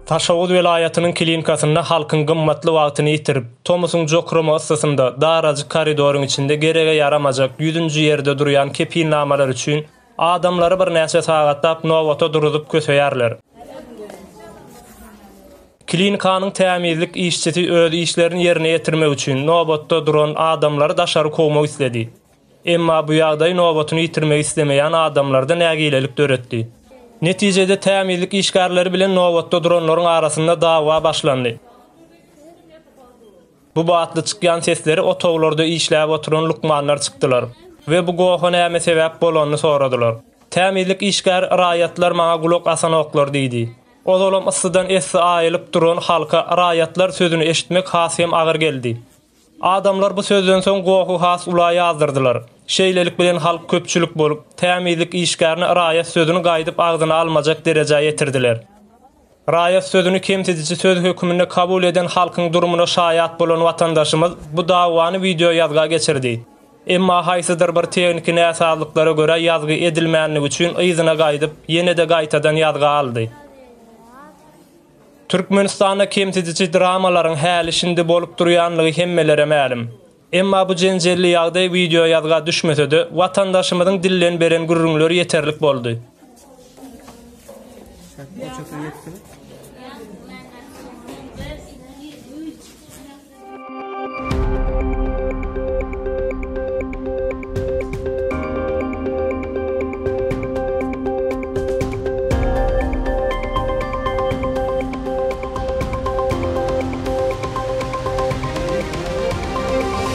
Taşavuz vilayatynyň klinikasynda halkyň gymmatly wagtyny ýitirip, Thomas'un Jokromo ıssasynda darajyk koridoryň içinde gerege yaramajak 100-nji ýerde durýan kepilnamalar üçin adamlary bir näçe sagatlap nowata durup köseýärler. Klinikanyň tämirlik işçisi öz işlerini ýerine ýetirmek üçin nowatda duran adamlary daşary kowmak istedi. Emma bu ýagdaý nowatyny ýitirmek istemeýän adamlarda nägilelik döretdi. Netijede tämirlik işgärleri bilen nowatda duranlaryň arasynda dawa başlandy. Bu batly çykýan sesleri otoglarda işläp oturan lukmanlar çykdylar we bu goha näme sebäp bolanyny soradylar. Tämirlik işgär raýatlar maňa gulak asanoklar diýdi. Ozalam ıssydan essi aýylyp duran halka raýatlar sözüni eşitmek hasym agyr geldi. Adamlar bu sözden soň gohu has ulaý ýazdyrdylar. Şeýlelik bilen halk köpçülük bolup, tämirlik işgärni raýat sözüni gaýdyp agdyna almajak derejäge ýetirdiler. Raýat sözüni kemsedici söz hökmünde kabul eden halkyň durumuna şaýat bolan watandaşymyz bu dawany video ýazga geçirdi. Emma haýsydyr bir teknik näsazlyklara görä ýazgy edilmänligi üçin yzyna gaýdyp, ýene-de gaýtadan ýazga aldy. Türkmenistanda kemsedici dramalaryň häli şindi bolup durýanlygy hemmelere ma'lum. Emma bu jenjelli ýagdaý video ýazga düşmese-de watandaşymyzyň dillen beren gürrüňleri ýeterlik boldy.